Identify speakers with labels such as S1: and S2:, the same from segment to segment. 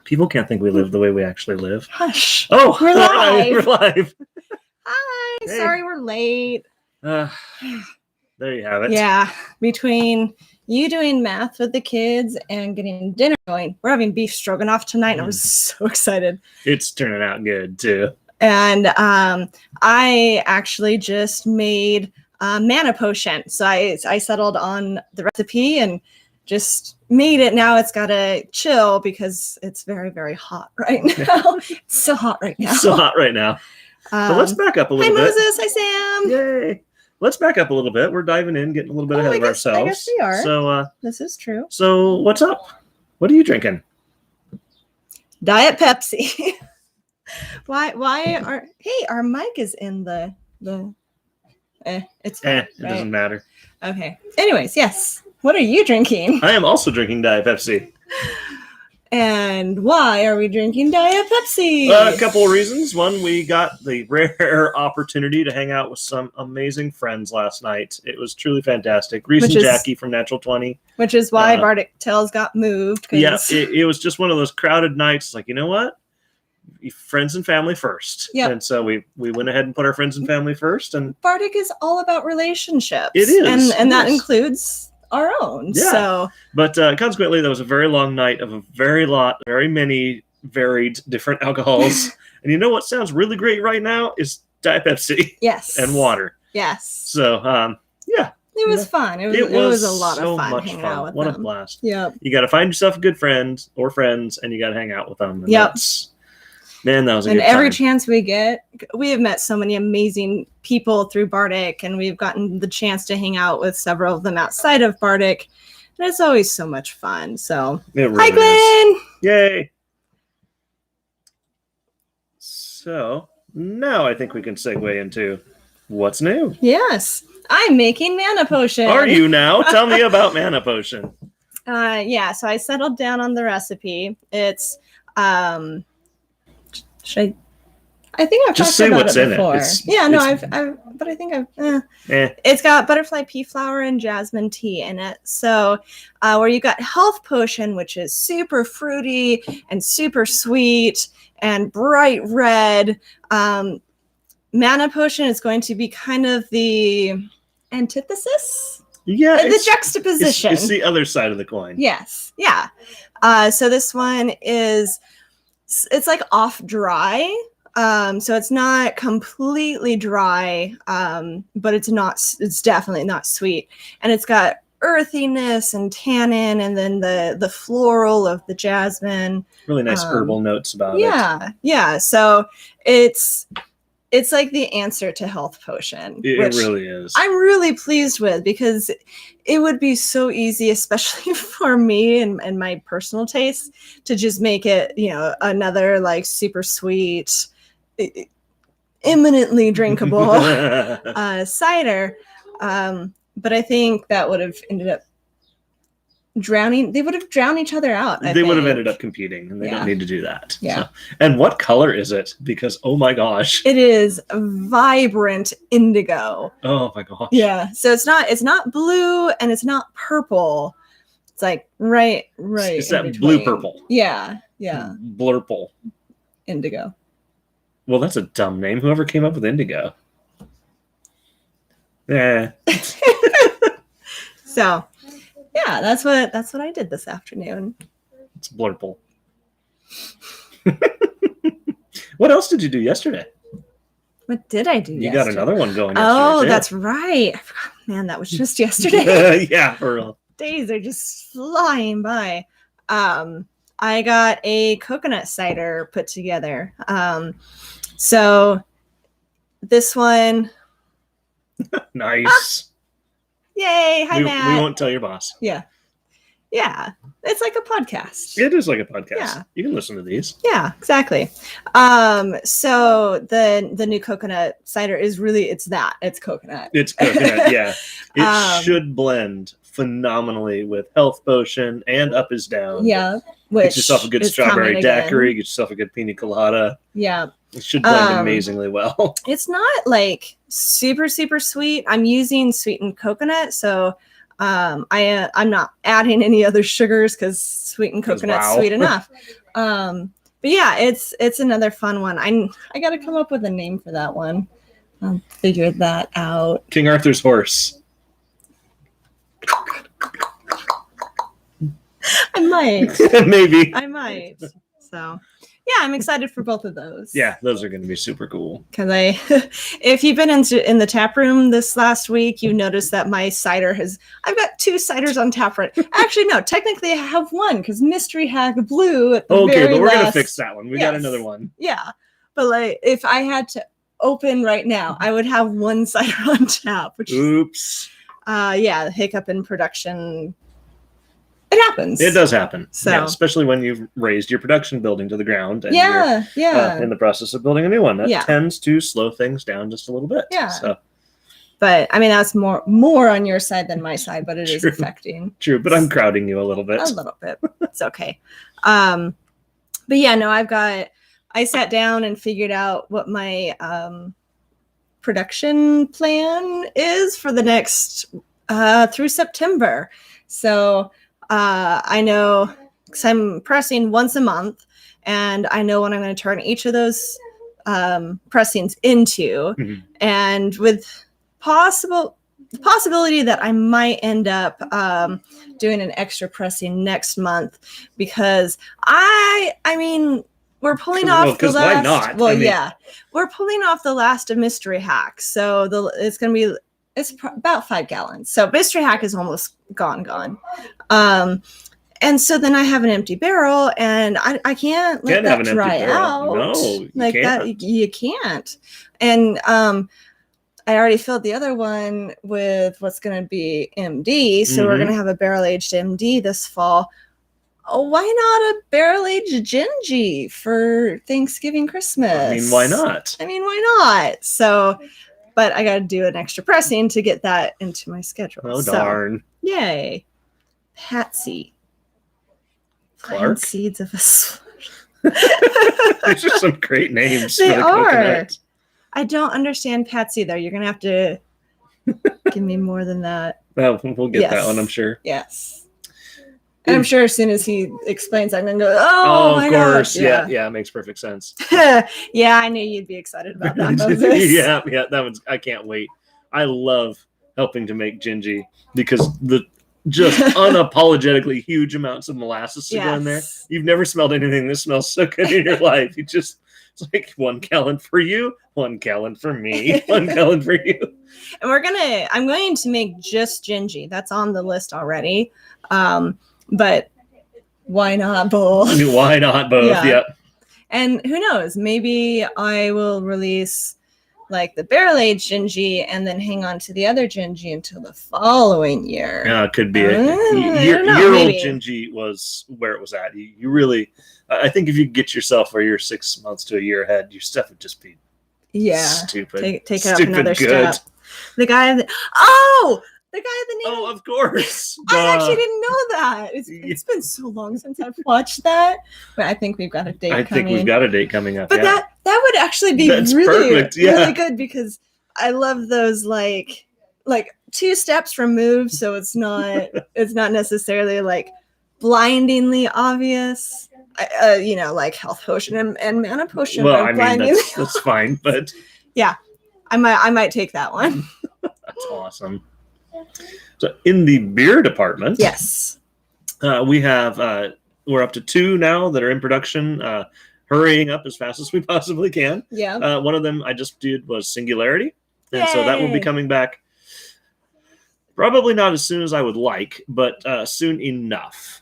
S1: People can't think we live the way we actually live.
S2: Hush.
S1: Oh,
S2: We're live.
S1: We're live.
S2: Hi.
S1: Hey.
S2: Sorry we're late.
S1: There you have it.
S2: Yeah. Between you doing math with the kids and getting dinner going, we're having beef stroganoff tonight, and I was so excited.
S1: It's turning out good, too.
S2: And I actually just made a mana potion. So I settled on the recipe and just made it. Now it's got to chill because it's very, very hot right now. It's so hot right now.
S1: It's so hot right now. But let's back up a little bit.
S2: Hi, Moses. Hi, Sam.
S1: Yay. Let's back up a little bit. We're diving in, getting a little bit ahead of ourselves.
S2: I guess we are.
S1: So,
S2: this is true.
S1: So what's up? What are you drinking?
S2: Diet Pepsi. Why are... Hey, our mic is in the... It's fine,
S1: It doesn't matter.
S2: Okay. Anyways, yes. What are you drinking?
S1: I am also drinking Diet Pepsi.
S2: And why are we drinking Diet Pepsi?
S1: A couple of reasons. One, we got the rare opportunity to hang out with some amazing friends last night. It was truly fantastic. Reese and Jackie from Natural 20.
S2: Which is why Bardic Tales got moved.
S1: Yeah, it was just one of those crowded nights. Like, you know what? Friends and family first.
S2: Yep.
S1: And so we went ahead and put our friends and family first. And
S2: Bardic is all about relationships.
S1: It is.
S2: And that includes our own.
S1: Yeah.
S2: So,
S1: but consequently, that was a very long night of very many varied different alcohols. And you know what sounds really great right now is Diet Pepsi.
S2: Yes.
S1: And water.
S2: Yes.
S1: So, yeah.
S2: It was fun. It was a lot of fun hanging out with them.
S1: What a blast.
S2: Yep.
S1: You got to find yourself a good friend or friends, and you got to hang out with them. And
S2: yep.
S1: Man, that was a good time.
S2: And every chance we get, we have met so many amazing people through Bardic, and we've gotten the chance to hang out with several of them outside of Bardic. And it's always so much fun. So,
S1: really
S2: hi, Glenn!
S1: Is. Yay! So, now I think we can segue into what's new.
S2: Yes. I'm making mana potion.
S1: Are you now? Tell me about mana potion.
S2: Yeah, so I settled down on the recipe. It's I think I've
S1: just
S2: talked about
S1: what's
S2: it before.
S1: But
S2: I think It's got butterfly pea flower and jasmine tea in it. So where you got health potion, which is super fruity and super sweet and bright red. Mana potion is going to be kind of the antithesis.
S1: Yeah,
S2: the juxtaposition.
S1: It's the other side of the coin.
S2: Yes. Yeah. So this one is, it's like off dry. So it's not completely dry, but it's definitely not sweet. And it's got earthiness and tannin, and then the floral of the jasmine.
S1: Really nice herbal notes about it.
S2: Yeah. So it's like the answer to health potion.
S1: It really is.
S2: I'm really pleased with, because it would be so easy, especially for me and my personal taste, to just make it, another like super sweet, imminently drinkable cider. But I think that would have ended up drowning. They would have drowned each other out.
S1: They would have ended up competing, and they don't need to do that.
S2: Yeah.
S1: So. And what color is it? Because oh my gosh,
S2: it is vibrant indigo.
S1: Oh my gosh.
S2: Yeah. So it's not blue and it's not purple. It's like right.
S1: It's that blue purple.
S2: Yeah.
S1: Blurple.
S2: Indigo.
S1: Well, that's a dumb name. Whoever came up with indigo. Yeah.
S2: So. Yeah, that's what I did this afternoon.
S1: It's blurple. What else did you do yesterday?
S2: What did I do yesterday?
S1: You got another one going yesterday.
S2: Oh, that's right. I forgot. Man, that was just yesterday.
S1: Yeah, for real.
S2: Days are just flying by. I got a coconut cider put together. So this one.
S1: Nice.
S2: Yay! Hi, Matt.
S1: We won't tell your boss.
S2: Yeah. It's like a podcast.
S1: It is like a podcast.
S2: Yeah.
S1: You can listen to these.
S2: Yeah, exactly. So the new coconut cider is really it's coconut.
S1: It's coconut. Yeah. It should blend phenomenally with health potion and up is down.
S2: Yeah.
S1: Get yourself a good strawberry daiquiri. Get yourself a good pina colada.
S2: Yeah.
S1: It should blend amazingly well.
S2: It's not like super, super sweet. I'm using sweetened coconut. So I'm not adding any other sugars because sweetened coconut's sweet enough. But yeah, it's another fun one. I got to come up with a name for that one. I'll figure that out.
S1: King Arthur's horse.
S2: I might.
S1: Maybe.
S2: I might. So, yeah, I'm excited for both of those.
S1: Yeah, those are going to be super cool.
S2: Because if you've been in the tap room this last week, you noticed that my cider I've got 2 ciders on tap right. Actually, no, technically I have one because Mystery Hack Blue at the
S1: Okay,
S2: very
S1: but we're
S2: last.
S1: going to fix that one. We got another one.
S2: Yeah, but like if I had to open right now, I would have 1 cider on tap. Which
S1: Oops.
S2: Yeah, hiccup in production. It happens.
S1: It does happen.
S2: So.
S1: Yeah, especially when you've raised your production building to the ground and
S2: yeah.
S1: you're in the process of building a new one. That
S2: Yeah.
S1: tends to slow things down just a little bit.
S2: Yeah.
S1: So.
S2: But I mean, that's more on your side than my side, but it is affecting.
S1: True, but I'm crowding you a little bit.
S2: A little bit. It's okay. But yeah, no, I sat down and figured out what my production plan is for the next through September. So I know because I'm pressing once a month, and I know what I'm going to turn each of those pressings into, and with possibility that I might end up doing an extra pressing next month because I mean we're pulling off the last.
S1: Why not?
S2: Well, yeah, we're pulling off the last of Mystery Hack, so it's going to be. It's about 5 gallons. So Mystery Hack is almost gone. And so then I have an empty barrel, and I can't let that dry out.
S1: No,
S2: like
S1: can't.
S2: that you can't. And I already filled the other one with what's going to be MD. So we're going to have a barrel aged MD this fall. Oh, why not a barrel aged Gingy for Thanksgiving, Christmas?
S1: I mean, why not?
S2: Why not? So. But I got to do an extra pressing to get that into my schedule.
S1: Oh, darn.
S2: Yay. Patsy.
S1: Clark?
S2: Seeds of a
S1: These are some great names.
S2: They
S1: for the
S2: are.
S1: coconut.
S2: I don't understand Patsy, though. You're going to have to give me more than that.
S1: Well, we'll get that one, I'm sure.
S2: Yes. And I'm sure as soon as he explains, I'm going to go, oh, my
S1: of course.
S2: God.
S1: Yeah, it makes perfect sense.
S2: Yeah, I knew you'd be excited about that, Moses.
S1: yeah, that one's, I can't wait. I love helping to make Gingy because the just unapologetically huge amounts of molasses to go in there. You've never smelled anything that smells so good in your life. It's like 1 gallon for you, 1 gallon for me, 1 gallon for you.
S2: And I'm going to make just Gingy. That's on the list already. But why not both?
S1: Why not both?
S2: Yeah.
S1: Yep.
S2: And who knows? Maybe I will release like the barrel aged Gingy and then hang on to the other Gingy until the following year.
S1: Yeah, it could be. Your old Gingy was where it was at. You really, I think if you get yourself where you're 6 months to a year ahead, your stuff would just be stupid.
S2: Take it up another step. The guy at the name.
S1: Oh, of course.
S2: I actually didn't know that. It's been so long since I've watched that. But I think we've got a date coming.
S1: I think we've got a date coming up.
S2: But that would actually be really good because I love those like 2 steps removed, so it's not necessarily like blindingly obvious. Like health potion and mana potion.
S1: Well, I mean that's fine, but
S2: yeah, I might take that one.
S1: That's awesome. So in the beer department,
S2: yes,
S1: we have we're up to 2 now that are in production, hurrying up as fast as we possibly can.
S2: Yeah.
S1: One of them I just did was Singularity, and
S2: Yay.
S1: so that will be coming back. Probably not as soon as I would like, but soon enough.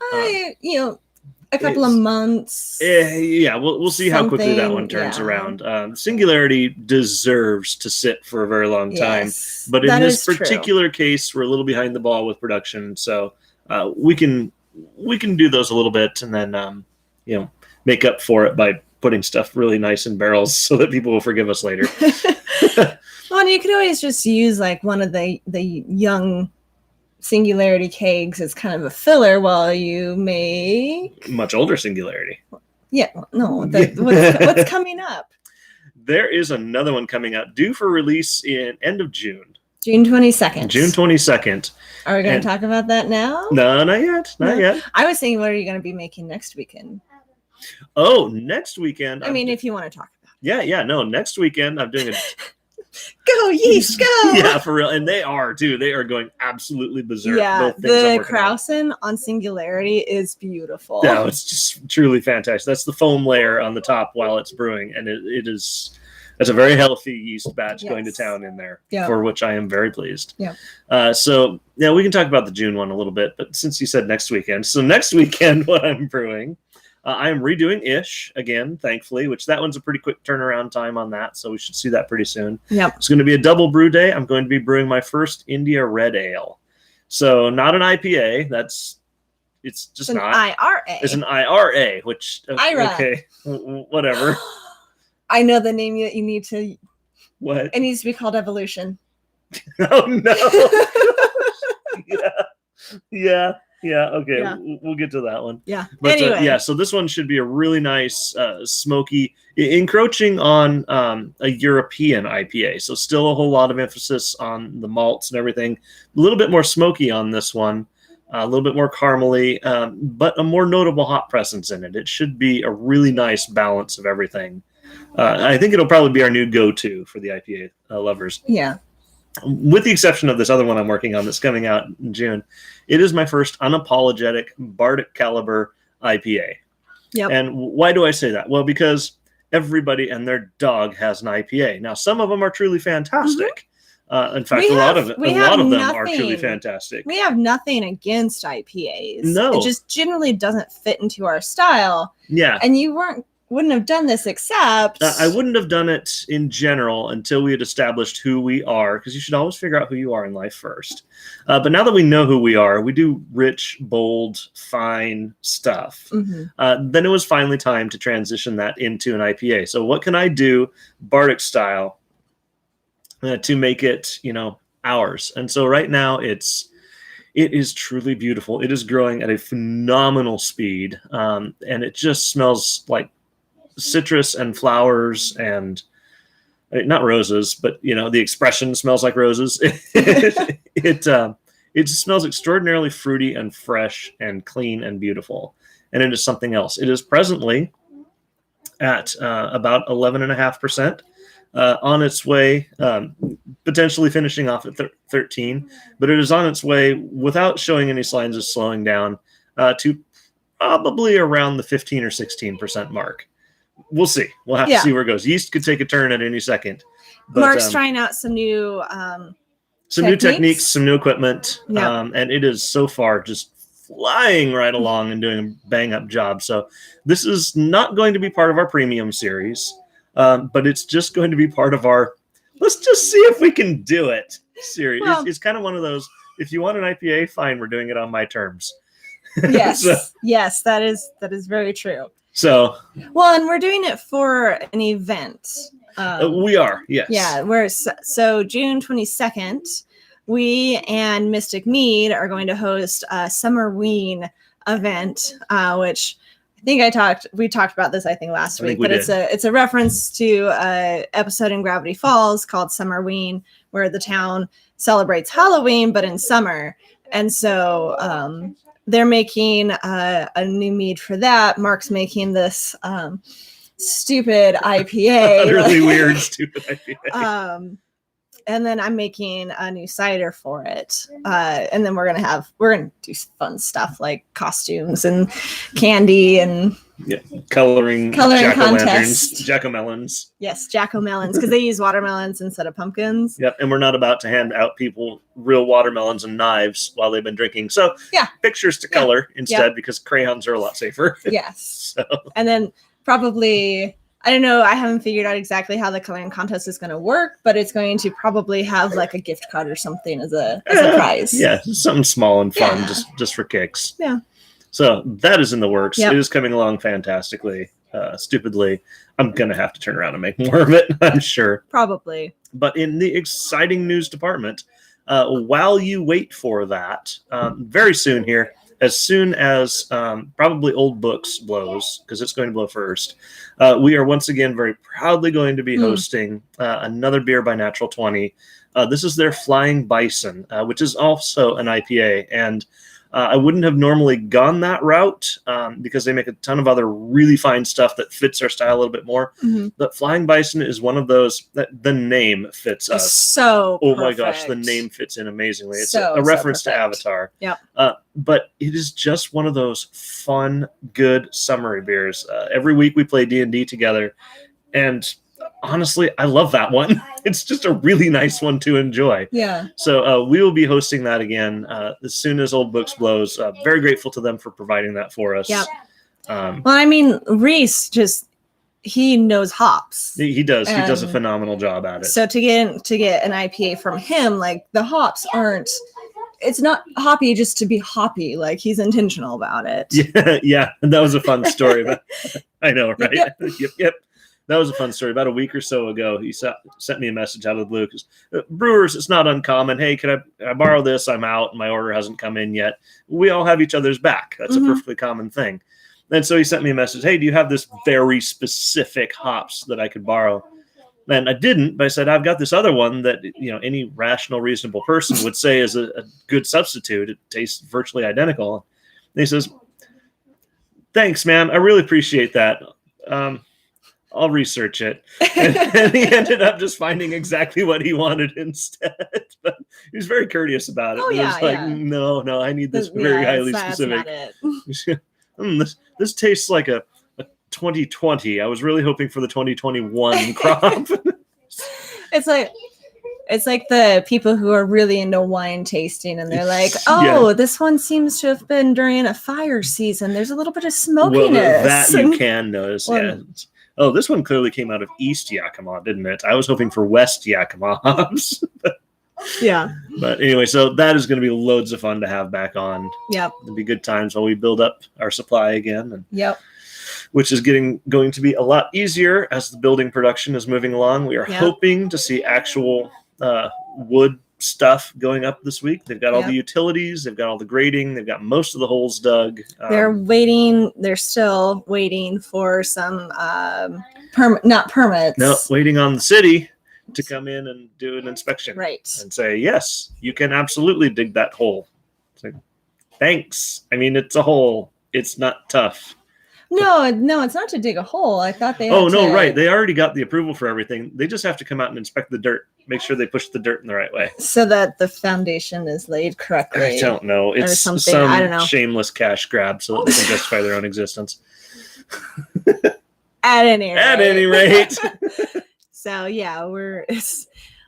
S2: A couple of months.
S1: Yeah, we'll see how quickly that one turns around. Singularity deserves to sit for a very long time, but in this particular case, we're a little behind the ball with production, so we can do those a little bit, and then make up for it by putting stuff really nice in barrels so that people will forgive us later.
S2: Well, and you could always just use like one of the young Singularity kegs as kind of a filler while you make
S1: much older Singularity.
S2: Yeah, no, what's coming up?
S1: There is another one coming out due for release in end of June.
S2: June 22nd.
S1: June 22nd.
S2: Are we going to talk about that now?
S1: No, not yet. Not yet.
S2: I was thinking, what are you going to be making next weekend?
S1: Oh, next weekend.
S2: I mean, if you want to talk about
S1: it. Yeah. No, next weekend I'm doing a
S2: Go yeast, go!
S1: Yeah, for real. And they are, too. They are going absolutely berserk.
S2: Yeah, the Krausen on Singularity is beautiful.
S1: Yeah, it's just truly fantastic. That's the foam layer on the top while it's brewing. And it's a very healthy yeast batch going to town in there, for which I am very pleased.
S2: Yeah.
S1: So, yeah, we can talk about the June one a little bit. But since you said next weekend. So next weekend, what I'm brewing... I am redoing Ish again, thankfully, which that one's a pretty quick turnaround time on that, so we should see that pretty soon.
S2: Yep.
S1: It's going to be a double brew day. I'm going to be brewing my first India Red Ale. So not an IPA. It's just
S2: an
S1: not.
S2: IRA.
S1: It's an IRA, which...
S2: IRA.
S1: Okay, whatever.
S2: I know the name that you need to...
S1: What?
S2: It needs to be called Evolution.
S1: Oh, no. Yeah. Yeah, okay,
S2: yeah.
S1: We'll get to that one.
S2: Yeah,
S1: but
S2: anyway.
S1: So this one should be a really nice, smoky, encroaching on a European IPA. So still a whole lot of emphasis on the malts and everything. A little bit more smoky on this one, a little bit more caramely, but a more notable hop presence in it. It should be a really nice balance of everything. I think it'll probably be our new go-to for the IPA lovers.
S2: Yeah.
S1: With the exception of this other one I'm working on that's coming out in June, it is my first unapologetic Bardic caliber IPA.
S2: Yep.
S1: And why do I say that? Well, because everybody and their dog has an IPA. Now, some of them are truly fantastic. Mm-hmm. In fact, a lot of them are truly fantastic.
S2: We have nothing against IPAs.
S1: No.
S2: It just generally doesn't fit into our style.
S1: Yeah.
S2: And you wouldn't have done this except...
S1: I wouldn't have done it in general until we had established who we are, because you should always figure out who you are in life first. But now that we know who we are, we do rich, bold, fine stuff.
S2: Mm-hmm.
S1: Then it was finally time to transition that into an IPA. So what can I do Bardic style to make it, ours? And so right now it is truly beautiful. It is growing at a phenomenal speed. And it just smells like citrus and flowers and not roses, but the expression smells like roses. It smells extraordinarily fruity and fresh and clean and beautiful. And it is something else. It is presently at about 11.5%, on its way, potentially finishing off at 13, but it is on its way without showing any signs of slowing down to probably around the 15 or 16% mark. We'll see. We'll have to see where it goes. Yeast could take a turn at any second. But,
S2: Mark's trying out some new
S1: techniques, some new equipment, and it is so far just flying right along and doing a bang-up job. So this is not going to be part of our premium series, but it's just going to be part of our let's just see if we can do it series. Well, it's kind of one of those, if you want an IPA, fine, we're doing it on my terms.
S2: Yes, yes, that is very true.
S1: So,
S2: well, and we're doing it for an event.
S1: We are, yes.
S2: Yeah, so June 22nd, we and Mystic Mead are going to host a Summer Ween event, which I think we talked about this, I think, last week, but it's a reference to an episode in Gravity Falls called Summer Ween, where the town celebrates Halloween, but in summer. And so they're making a new mead for that. Mark's making this stupid IPA.
S1: Really weird, stupid IPA.
S2: And then I'm making a new cider for it. And then we're gonna do fun stuff like costumes and candy and
S1: coloring
S2: contest.
S1: Jack-o'-melons.
S2: Yes, jack-o'-melons, because they use watermelons instead of pumpkins.
S1: Yep, and we're not about to hand out people real watermelons and knives while they've been drinking. So pictures to color instead, because crayons are a lot safer.
S2: Yes. And then probably, I don't know, I haven't figured out exactly how the coloring contest is going to work, but it's going to probably have like a gift card or something as a prize.
S1: Yeah, something small and fun, just for kicks.
S2: Yeah.
S1: So that is in the works. Yep. It is coming along fantastically. Stupidly, I'm going to have to turn around and make more of it, I'm sure.
S2: Probably.
S1: But in the exciting news department, while you wait for that, very soon here, as soon as probably Old Books blows, because it's going to blow first, we are once again very proudly going to be hosting another beer by Natural 20. This is their Flying Bison, which is also an IPA. And I wouldn't have normally gone that route because they make a ton of other really fine stuff that fits our style a little bit more. But Flying Bison is one of those that the name fits us.
S2: So
S1: oh my gosh, the name fits in amazingly. It's a reference to Avatar.
S2: Yep.
S1: But it is just one of those fun, good summery beers. Every week we play D&D together, and honestly, I love that one. It's just a really nice one to enjoy.
S2: Yeah.
S1: So we will be hosting that again as soon as Old Books blows. Very grateful to them for providing that for us.
S2: Yep. Well, I mean, Reese he knows hops.
S1: He does. He does a phenomenal job at it.
S2: So to get an IPA from him, like the hops aren't. It's not hoppy just to be hoppy. Like he's intentional about it.
S1: Yeah. And that was a fun story. I know, right? Yep. That was a fun story. About a week or so ago, he sent me a message out of the blue because brewers, it's not uncommon. Hey, can I borrow this? I'm out. My order hasn't come in yet. We all have each other's back. That's a perfectly common thing. And so he sent me a message. Hey, do you have this very specific hops that I could borrow? And I didn't, but I said, I've got this other one that, any rational, reasonable person would say is a good substitute. It tastes virtually identical. And he says, thanks, man. I really appreciate that. I'll research it. And he ended up just finding exactly what he wanted instead. But he was very courteous about it.
S2: Oh,
S1: yeah,
S2: it was like,
S1: no, I need this very highly specific. This tastes like a 2020. I was really hoping for the 2021 crop. It's
S2: like the people who are really into wine tasting, and they're like, this one seems to have been during a fire season. There's a little bit of smokiness.
S1: Well, that you can notice, yeah. Oh, this one clearly came out of East Yakima, didn't it? I was hoping for West Yakima hops.
S2: Yeah.
S1: But anyway, so that is going to be loads of fun to have back on.
S2: Yep.
S1: It'll be good times while we build up our supply again. And
S2: yep.
S1: Which is going to be a lot easier as the building production is moving along. We are hoping to see actual wood stuff going up this week. They've got all the utilities, they've got all the grading, they've got most of the holes dug.
S2: They're still waiting for some not permits.
S1: No, waiting on the city to come in and do an inspection.
S2: Right.
S1: And say, yes, you can absolutely dig that hole. It's like, thanks. I mean, it's a hole. It's not tough.
S2: No, it's not to dig a hole. I thought they
S1: had right. They already got the approval for everything. They just have to come out and inspect the dirt, make sure they push the dirt in the right way.
S2: So that the foundation is laid correctly.
S1: I don't know. It's some I don't know. Shameless cash grab so that they can justify their own existence.
S2: At any
S1: rate.
S2: So, yeah,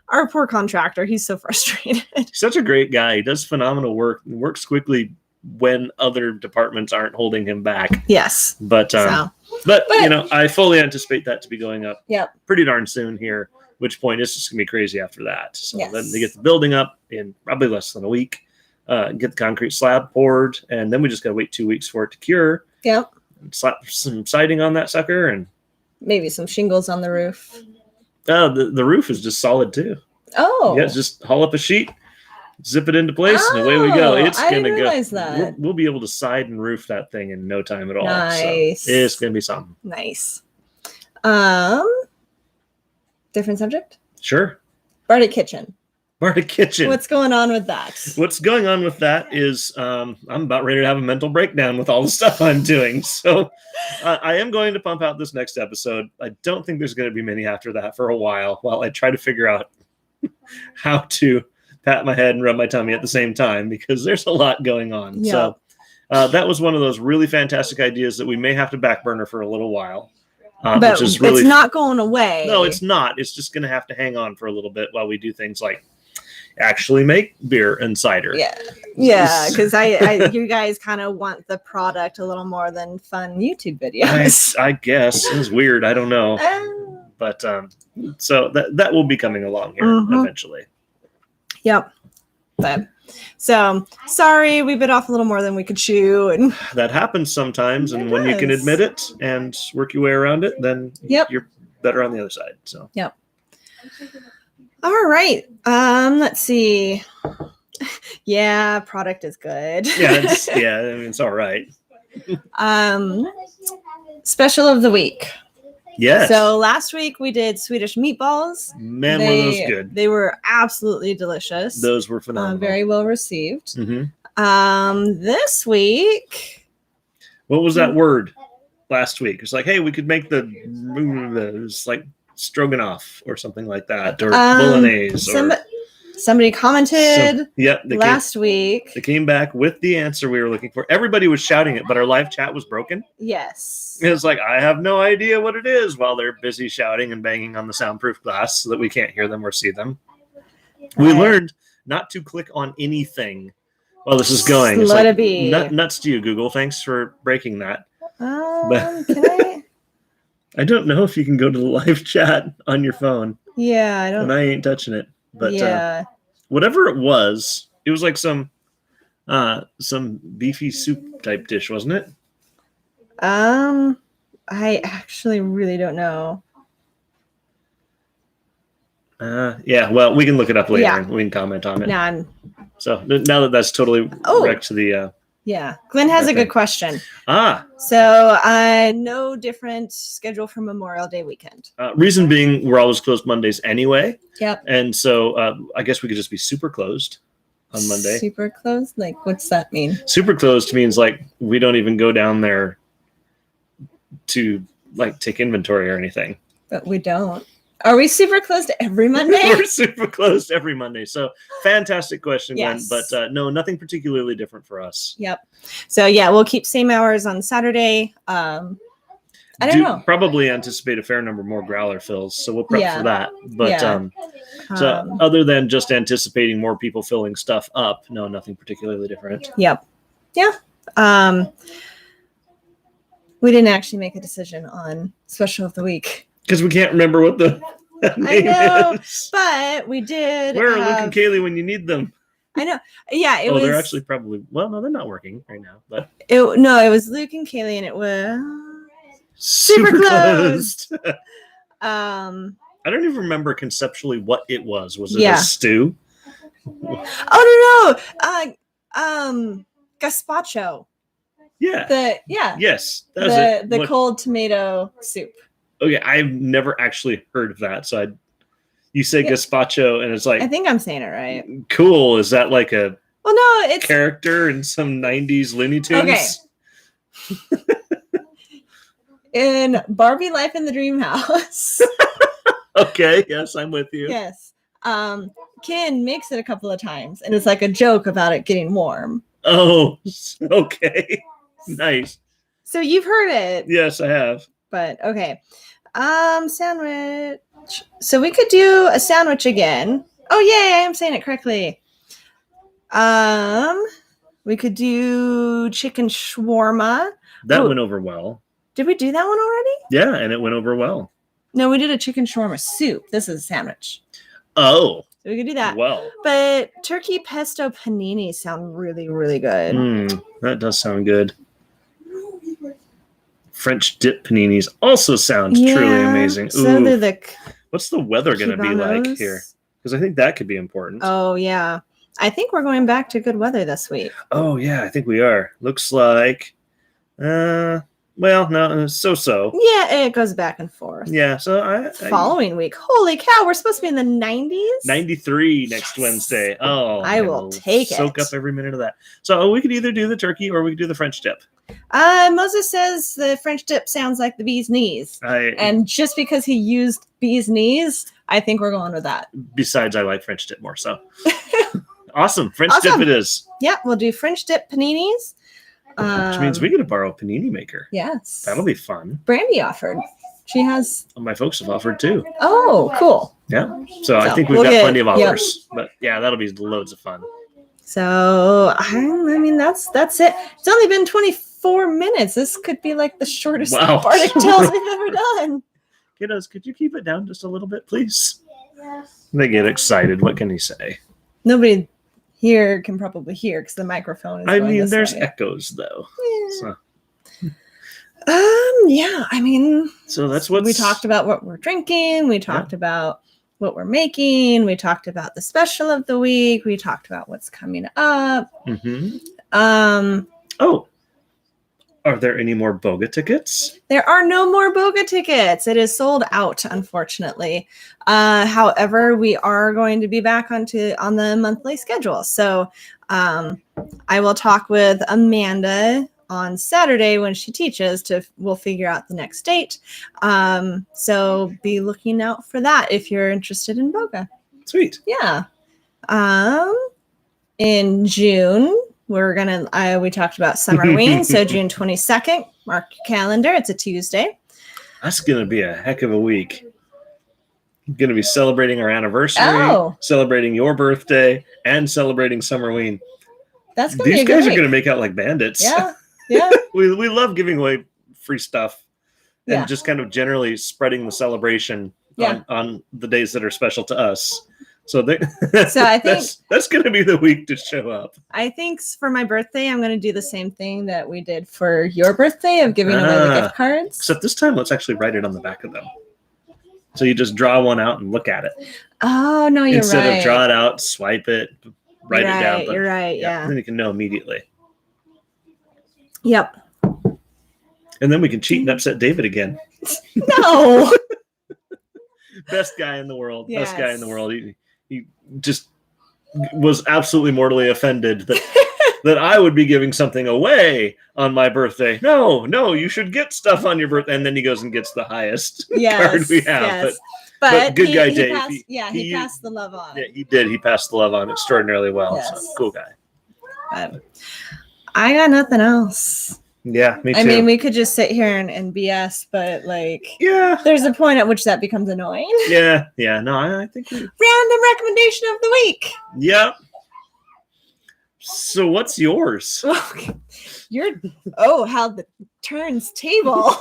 S2: our poor contractor. He's so frustrated.
S1: He's such a great guy. He does phenomenal work and works quickly when other departments aren't holding him back.
S2: Yes.
S1: But I fully anticipate that to be going up pretty darn soon here, which point it's just going to be crazy after that. So then they get the building up in probably less than a week, get the concrete slab poured, and then we just got to wait 2 weeks for it to cure.
S2: Yep.
S1: Slap some siding on that sucker and
S2: maybe some shingles on the roof.
S1: The roof is just solid too.
S2: Oh.
S1: Yeah, just haul up a sheet, zip it into place, and away we go. It's going to go.
S2: That.
S1: We'll be able to side and roof that thing in no time at all.
S2: Nice.
S1: So it's going to be something.
S2: Nice. Different subject?
S1: Sure.
S2: Bardic Kitchen.
S1: Bardic Kitchen.
S2: What's going on with that?
S1: What's going on with that is I'm about ready to have a mental breakdown with all the stuff I'm doing. So I am going to pump out this next episode. I don't think there's going to be many after that for a while I try to figure out how to pat my head and rub my tummy at the same time because there's a lot going on. Yeah. So that was one of those really fantastic ideas that we may have to back burner for a little while.
S2: But which is really, it's not going away.
S1: No, it's not. It's just going to have to hang on for a little bit while we do things like actually make beer and cider.
S2: Yeah, because you guys kind of want the product a little more than fun YouTube videos.
S1: I guess it's weird. I don't know, but so that will be coming along here eventually.
S2: Yep. But so sorry, we bit off a little more than we could chew, and
S1: that happens sometimes. And when you can admit it and work your way around it, then you're better on the other side. So
S2: All right. Let's see. Yeah, product is good.
S1: It's all right.
S2: Special of the week.
S1: Yes.
S2: So last week we did Swedish meatballs.
S1: Man, were those good.
S2: They were absolutely delicious.
S1: Those were phenomenal.
S2: Very well received.
S1: Mm-hmm.
S2: This week.
S1: What was that word last week? It's like, hey, we could make it's like stroganoff or something like that, or bolognese.
S2: Somebody commented
S1: last
S2: week.
S1: They came back with the answer we were looking for. Everybody was shouting it, but our live chat was broken.
S2: Yes.
S1: It's like, I have no idea what it is, while they're busy shouting and banging on the soundproof glass so that we can't hear them or see them. We learned not to click on anything while this is going. It's
S2: Let it be.
S1: Nuts to you, Google. Thanks for breaking that.
S2: Can I?
S1: I don't know if you can go to the live chat on your phone.
S2: Yeah, I don't.
S1: And I ain't touching it. But whatever it was like some beefy soup type dish, wasn't it?
S2: I actually really don't know.
S1: Well, we can look it up later and we can comment on it. So now that's totally wrecked to the
S2: Glenn has a good question. So no different schedule for Memorial Day weekend.
S1: Reason being, we're always closed Mondays anyway.
S2: Yep.
S1: And so I guess we could just be super closed on Monday.
S2: Super closed? Like, what's that mean?
S1: Super closed means like we don't even go down there to like take inventory or anything.
S2: But we don't. Are we super closed every Monday?
S1: We're super closed every Monday. So fantastic question,
S2: yes.
S1: Glenn. But no, nothing particularly different for us.
S2: Yep. So we'll keep same hours on Saturday. I don't know.
S1: Probably anticipate a fair number more growler fills, so we'll prep for that. But so other than just anticipating more people filling stuff up, no, nothing particularly different.
S2: Yep. Yeah. We didn't actually make a decision on special of the week.
S1: Because we can't remember what the name is.
S2: But we did.
S1: Where are Luke and Kaylee when you need them?
S2: I know. Yeah, it was.
S1: They're actually probably. Well, no, they're not working right now. But
S2: it was Luke and Kaylee, and it was super closed.
S1: I don't even remember conceptually what it was. Was it a stew?
S2: Oh no! Gazpacho.
S1: Yeah. Yes.
S2: The cold tomato soup.
S1: Okay, I've never actually heard of that. So you say gazpacho, and it's like,
S2: I think I'm saying it right.
S1: Cool. Is that like a
S2: it's
S1: character in some 90s Looney Tunes?
S2: Okay. In Barbie Life in the Dream House.
S1: Okay, yes, I'm with you.
S2: Yes. Ken makes it a couple of times, and it's like a joke about it getting warm.
S1: Oh, okay. Nice.
S2: So you've heard it.
S1: Yes, I have.
S2: But okay. Sandwich. So we could do a sandwich again. Oh yay, I am saying it correctly. We could do chicken shawarma.
S1: That went over well.
S2: Did we do that one already?
S1: Yeah, and it went over well.
S2: No, we did a chicken shawarma soup. This is a sandwich.
S1: Oh.
S2: So we could do that.
S1: Well.
S2: But turkey pesto panini sound really, really good.
S1: That does sound good. French dip paninis also sound truly amazing.
S2: So
S1: what's the weather going to be like here? Because I think that could be important.
S2: Oh, yeah. I think we're going back to good weather this week.
S1: Oh, yeah, I think we are. Looks like, no, so.
S2: Yeah, it goes back and forth.
S1: Yeah, so
S2: following week. Holy cow, we're supposed to be in the 90s?
S1: 93 next Wednesday. Oh,
S2: I will take it.
S1: Soak up every minute of that. So we could either do the turkey or we could do the French dip.
S2: Moses says the French dip sounds like the bee's knees. And just because he used bee's knees, I think we're going with that.
S1: Besides, I like French dip more, so. Awesome. French dip it is.
S2: Yeah, we'll do French dip paninis.
S1: Which means we get to borrow a panini maker.
S2: Yes.
S1: That'll be fun.
S2: Brandy offered. She has.
S1: My folks have offered too.
S2: Oh, cool.
S1: Yeah. So I think we've got plenty of offers. But yeah, that'll be loads of fun.
S2: So, I mean, that's it. It's only been 24 minutes. This could be like the shortest Bardic Tales we've ever done.
S1: Kiddos, could you keep it down just a little bit, please? Yes. They get excited. What can you say?
S2: Nobody here can probably hear because the microphone is going this
S1: there's
S2: way.
S1: Echoes though.
S2: Yeah. So. I mean,
S1: so that's what
S2: we talked about. What we're drinking. We talked about what we're making. We talked about the special of the week. We talked about what's coming up.
S1: Are there any more Boga tickets?
S2: There are no more Boga tickets. It is sold out, unfortunately. However, we are going to be back on the monthly schedule. So I will talk with Amanda on Saturday when she teaches we'll figure out the next date. So be looking out for that if you're interested in Boga.
S1: Sweet.
S2: Yeah. In June, we talked about Summerween. So June 22nd, mark your calendar. It's a Tuesday.
S1: That's going to be a heck of a week. Going to be celebrating our anniversary, celebrating your birthday, and celebrating Summerween.
S2: That's gonna
S1: These
S2: be a
S1: guys
S2: good
S1: are going to make out like bandits.
S2: Yeah.
S1: we love giving away free stuff and just kind of generally spreading the celebration on the days that are special to us. So I think that's going to be the week to show up.
S2: I think for my birthday, I'm going to do the same thing that we did for your birthday of giving away the gift cards.
S1: Except this time, let's actually write it on the back of them. So you just draw one out and look at it.
S2: Oh, no, you're
S1: Instead
S2: right.
S1: of draw it out, swipe it, write it down.
S2: You're right, yeah.
S1: Then you can know immediately.
S2: Yep.
S1: And then we can cheat and upset David again.
S2: No.
S1: Best guy in the world. Yes. Best guy in the world. He just was absolutely mortally offended that I would be giving something away on my birthday. No, you should get stuff on your birthday. And then he goes and gets the highest card we have.
S2: Yes.
S1: But good guy, Dave.
S2: He passed the love on.
S1: Yeah, he did. He passed the love on extraordinarily well.
S2: Yes.
S1: So, cool guy.
S2: I got nothing else.
S1: Yeah, me too.
S2: I mean, we could just sit here and BS, but there's a point at which that becomes annoying.
S1: Yeah. No, I think
S2: Random recommendation of the week.
S1: Yep. So what's yours?
S2: How the turns table.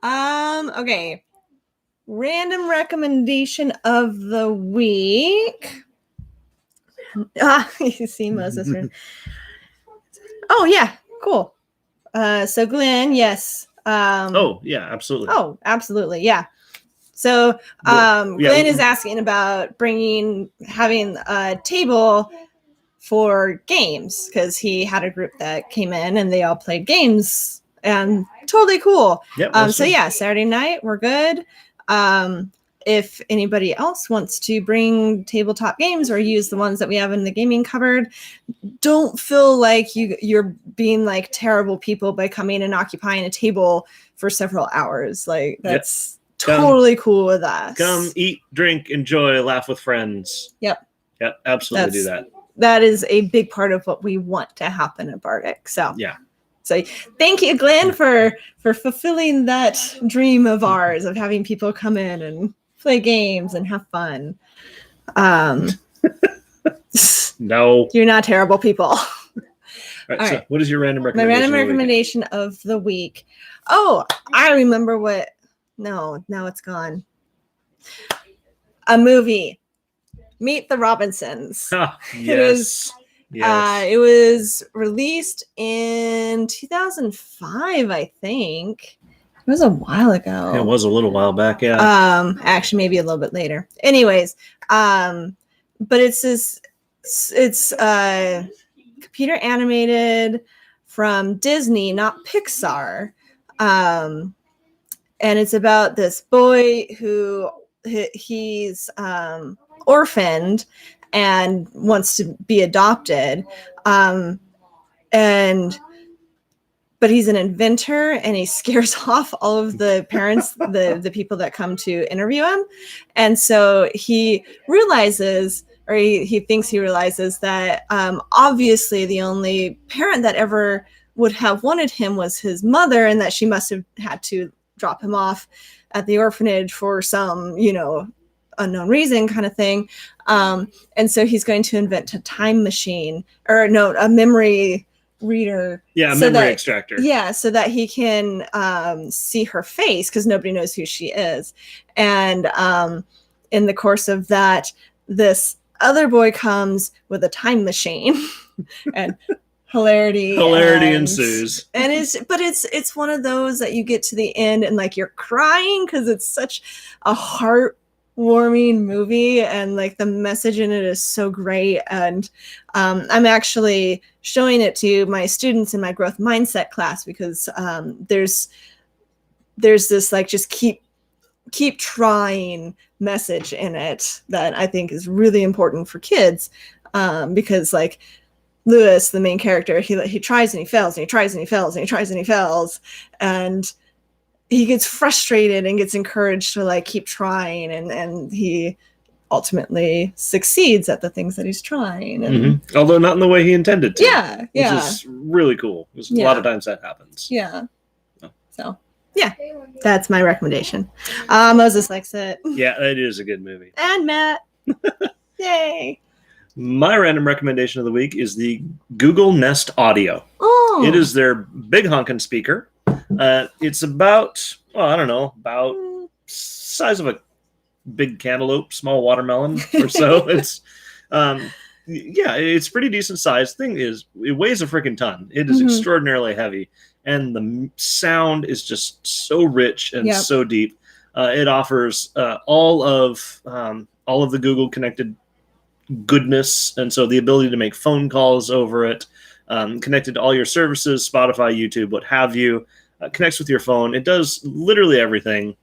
S2: Okay. Random recommendation of the week. You see Moses. Oh yeah, cool. So Glenn, yes.
S1: Absolutely.
S2: Oh, absolutely, yeah. So Glenn is asking about having a table for games because he had a group that came in and they all played games and totally cool.
S1: Yep,
S2: Saturday night we're good. If anybody else wants to bring tabletop games or use the ones that we have in the gaming cupboard, don't feel like you're being like terrible people by coming and occupying a table for several hours. Like that's totally cool with us.
S1: Come eat, drink, enjoy, laugh with friends.
S2: Yep,
S1: absolutely do that.
S2: That is a big part of what we want to happen at Bardic. So
S1: yeah.
S2: So thank you, Glenn, for fulfilling that dream of ours of having people come in and play games and have fun.
S1: No.
S2: You're not terrible people.
S1: All right, so what is your random recommendation?
S2: My random recommendation of the week. Oh, I remember what. No, now it's gone. A movie. Meet the Robinsons.
S1: Yes.
S2: It was released in 2005, I think. It was a while ago.
S1: It was a little while back, yeah.
S2: Actually, maybe a little bit later. Anyways, but it's computer animated from Disney, not Pixar. And it's about this boy who he's orphaned and wants to be adopted. But he's an inventor and he scares off all of the parents, the people that come to interview him. And so he realizes, or he thinks he realizes that obviously the only parent that ever would have wanted him was his mother, and that she must have had to drop him off at the orphanage for some, unknown reason kind of thing. And so he's going to invent a time machine, a memory reader.
S1: Yeah, memory extractor.
S2: Yeah, so that he can see her face because nobody knows who she is. And in the course of that, this other boy comes with a time machine and hilarity
S1: ensues.
S2: And it's one of those that you get to the end and like you're crying because it's such a heartwarming movie, and like the message in it is so great. And I'm actually showing it to my students in my growth mindset class because there's this like just keep trying message in it that I think is really important for kids, because like Lewis, the main character, he tries and he fails and he tries and he fails and he tries and he fails, and he gets frustrated and gets encouraged to like keep trying, and he ultimately succeeds at the things that he's trying, and
S1: although not in the way he intended to.
S2: Yeah,
S1: which is really cool. A lot of times that happens.
S2: Yeah. So yeah, that's my recommendation. Moses likes it.
S1: Yeah, it is a good movie.
S2: And Matt. Yay.
S1: My random recommendation of the week is the Google Nest Audio.
S2: Oh.
S1: It is their big honkin' speaker. It's about, about size of a big cantaloupe, small watermelon or so. It's it's pretty decent size. Thing is, it weighs a freaking ton. It is extraordinarily heavy, and the sound is just so rich and so deep. It offers all of the Google connected goodness, and so the ability to make phone calls over it, connected to all your services, Spotify, YouTube, what have you, connects with your phone. It does literally everything.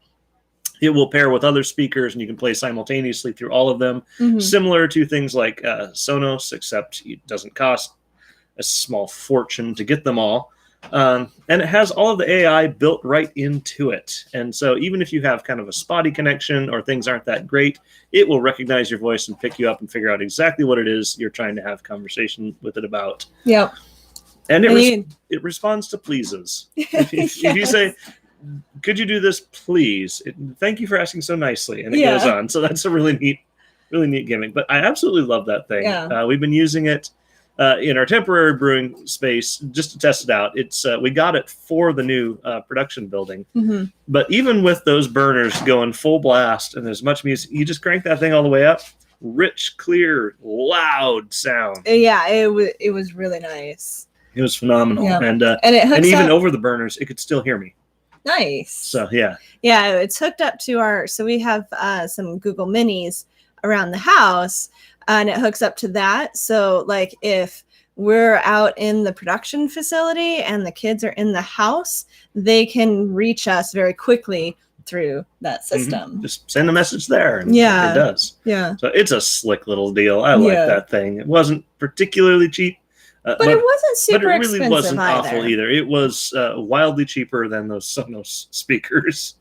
S1: It will pair with other speakers, and you can play simultaneously through all of them, similar to things like Sonos, except it doesn't cost a small fortune to get them all. And it has all of the AI built right into it. And so even if you have kind of a spotty connection or things aren't that great, it will recognize your voice and pick you up and figure out exactly what it is you're trying to have conversation with it about.
S2: Yep.
S1: And it responds to pleases. If you say, could you do this, please? Thank you for asking so nicely. And it goes on. So that's a really neat gimmick. But I absolutely love that thing.
S2: Yeah.
S1: We've been using it in our temporary brewing space just to test it out. It's we got it for the new production building. But even with those burners going full blast and there's much music, you just crank that thing all the way up. Rich, clear, loud sound.
S2: Yeah, it was really nice.
S1: It was phenomenal.
S2: Yeah.
S1: And even over the burners, it could still hear me.
S2: Nice.
S1: So yeah,
S2: it's hooked up to so we have some Google Minis around the house, and it hooks up to that. So like if we're out in the production facility and the kids are in the house, they can reach us very quickly through that system.
S1: Just send a message there, and it does.
S2: Yeah.
S1: So it's a slick little deal. I like that thing. It wasn't particularly cheap.
S2: But it wasn't super
S1: But it really
S2: expensive
S1: wasn't
S2: either.
S1: awful either. It was wildly cheaper than those Sonos speakers.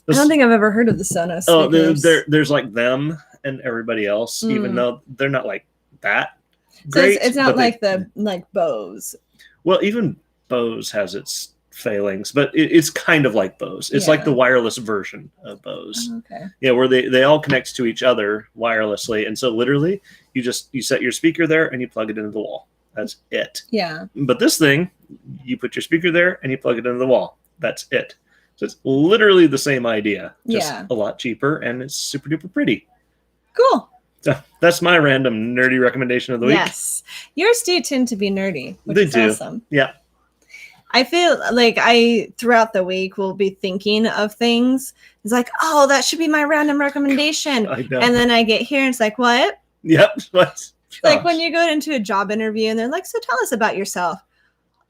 S2: I don't think I've ever heard of the Sonos speakers.
S1: There's like them and everybody else, even though they're not like that great.
S2: So it's not like like Bose.
S1: Well, even Bose has its failings, but it's kind of like Bose. It's like the wireless version of Bose.
S2: Okay.
S1: Yeah, where they all connect to each other wirelessly, and so literally you set your speaker there and you plug it into the wall. That's it.
S2: Yeah.
S1: But this thing, you put your speaker there and you plug it into the wall. That's it. So it's literally the same idea, just a lot cheaper, and it's super duper pretty.
S2: Cool.
S1: So that's my random nerdy recommendation of the week.
S2: Yes. Yours do tend to be nerdy, which is awesome.
S1: Yeah.
S2: I feel like throughout the week, will be thinking of things. It's like, oh, that should be my random recommendation.
S1: I know.
S2: And then I get here and it's like, what?
S1: Yep. What?
S2: Like when you go into a job interview and they're like, so tell us about yourself.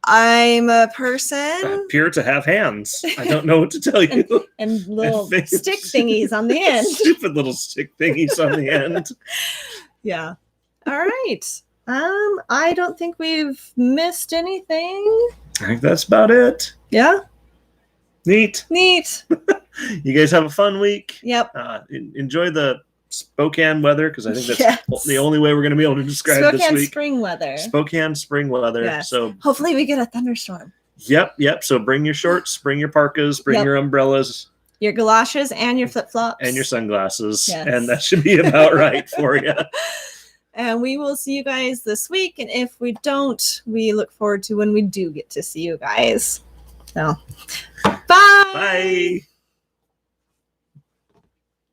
S2: I'm a person.
S1: Appear to have hands. I don't know what to tell you.
S2: and little stick thingies on the end.
S1: Stupid little stick thingies on the end.
S2: Yeah. All right. I don't think we've missed anything.
S1: I think that's about it.
S2: Yeah.
S1: Neat. You guys have a fun week.
S2: Yep.
S1: Enjoy the Spokane weather, because I think that's the only way we're going to be able to describe this week.
S2: Spokane spring weather.
S1: Yes. So
S2: hopefully we get a thunderstorm.
S1: Yep. So bring your shorts, bring your parkas, bring your umbrellas,
S2: your galoshes, and your flip-flops.
S1: And your sunglasses. Yes. And that should be about right for you.
S2: And we will see you guys this week. And if we don't, we look forward to when we do get to see you guys. So, bye.
S1: Bye.